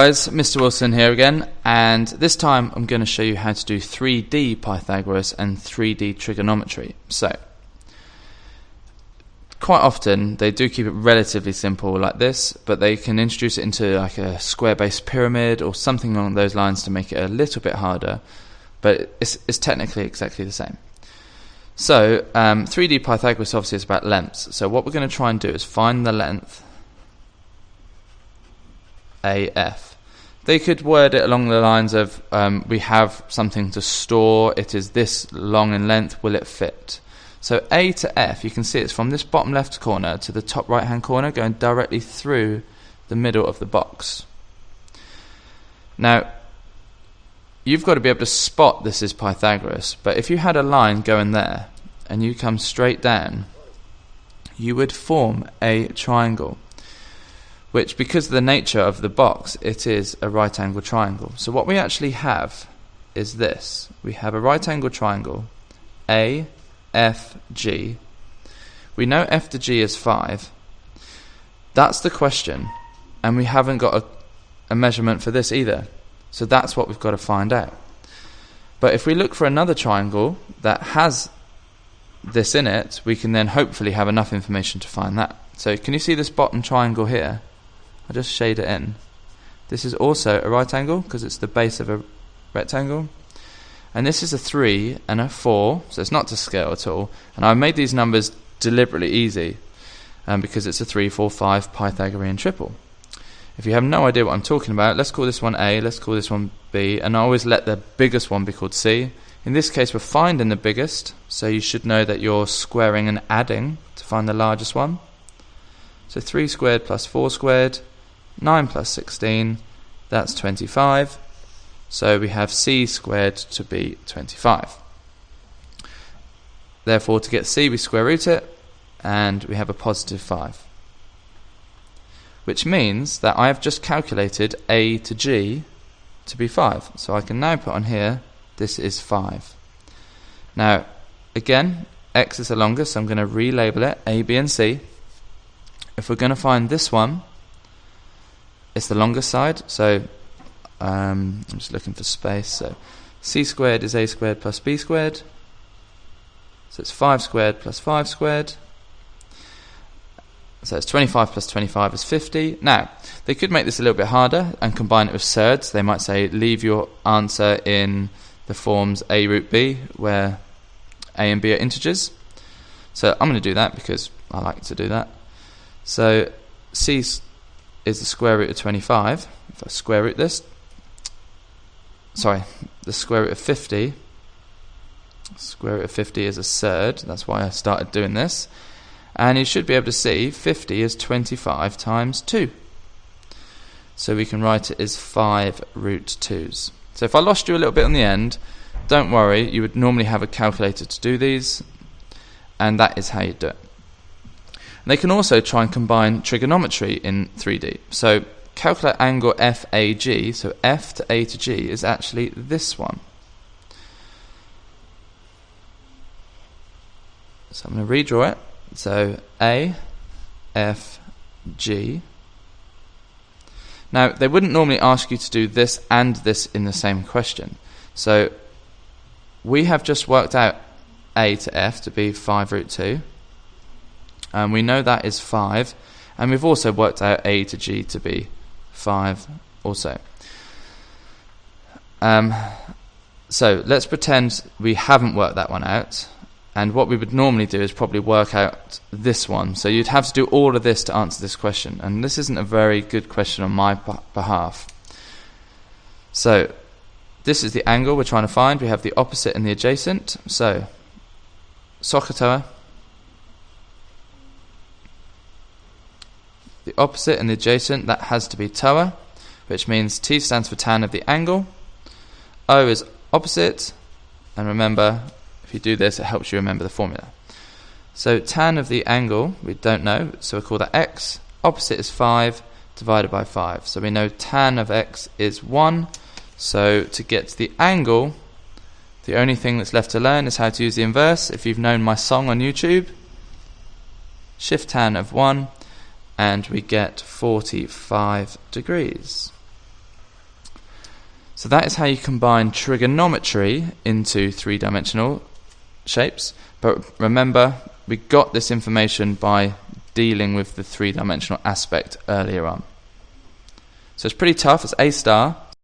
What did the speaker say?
Guys, Mr. Wilson here again, and this time I'm going to show you how to do 3D Pythagoras and 3D trigonometry. So, quite often they do keep it relatively simple like this, but they can introduce it into like a square-based pyramid or something along those lines to make it a little bit harder, but it's technically exactly the same. So, 3D Pythagoras obviously is about lengths, so what we're going to try and do is find the length AF. They could word it along the lines of we have something to store, it is this long in length, will it fit? So A to F, you can see it's from this bottom left corner to the top right hand corner, going directly through the middle of the box. Now you've got to be able to spot this is Pythagoras, but if you had a line going there and you come straight down, you would form a triangle, which, because of the nature of the box, it is a right angle triangle. So what we actually have is this. We have a right angle triangle, AFG. We know F to G is 5. That's the question, and we haven't got a measurement for this either. So that's what we've got to find out. But if we look for another triangle that has this in it, we can then hopefully have enough information to find that. So can you see this bottom triangle here? I'll just shade it in. This is also a right angle because it's the base of a rectangle. And this is a 3 and a 4, so it's not to scale at all. And I've made these numbers deliberately easy because it's a 3, 4, 5 Pythagorean triple. If you have no idea what I'm talking about, let's call this one A, let's call this one B, and I always let the biggest one be called C. In this case, we're finding the biggest, so you should know that you're squaring and adding to find the largest one. So 3 squared plus 4 squared, 9 plus 16, that's 25. So we have C squared to be 25. Therefore, to get C, we square root it, and we have a positive 5. Which means that I have just calculated A to G to be 5. So I can now put on here, this is 5. Now, again, X is the longest, so I'm going to relabel it A, B, and C. If we're going to find this one, it's the longest side, so I'm just looking for space. So C squared is A squared plus B squared. So it's 5 squared plus 5 squared. So it's 25 plus 25 is 50. Now, they could make this a little bit harder and combine it with surds. They might say leave your answer in the forms A root B, where A and B are integers. So I'm going to do that because I like to do that. So C is the square root of 25. If I square root this, the square root of 50. Square root of 50 is a surd. That's why I started doing this. And you should be able to see 50 is 25 times 2. So we can write it as 5 root 2s. So if I lost you a little bit on the end, don't worry, you would normally have a calculator to do these, and that is how you do it. And they can also try and combine trigonometry in 3D. So calculate angle FAG, so F to A to G is actually this one. So I'm going to redraw it. So A, F, G. Now, they wouldn't normally ask you to do this and this in the same question. So we have just worked out A to F to be 5 root 2. And we know that is 5. And we've also worked out A to G to be 5 also. So let's pretend we haven't worked that one out. And what we would normally do is probably work out this one. So you'd have to do all of this to answer this question. And this isn't a very good question on my behalf. So this is the angle we're trying to find. We have the opposite and the adjacent. So SOHCAHTOA. The opposite and the adjacent, that has to be TOA, which means T stands for tan of the angle. O is opposite. And remember, if you do this, it helps you remember the formula. So tan of the angle, we don't know, so we'll call that x. Opposite is 5 divided by 5. So we know tan of x is 1. So to get to the angle, the only thing that's left to learn is how to use the inverse. If you've known my song on YouTube, shift tan of 1, and we get 45 degrees. So that is how you combine trigonometry into three-dimensional shapes. But remember, we got this information by dealing with the three-dimensional aspect earlier on. So it's pretty tough. It's A star.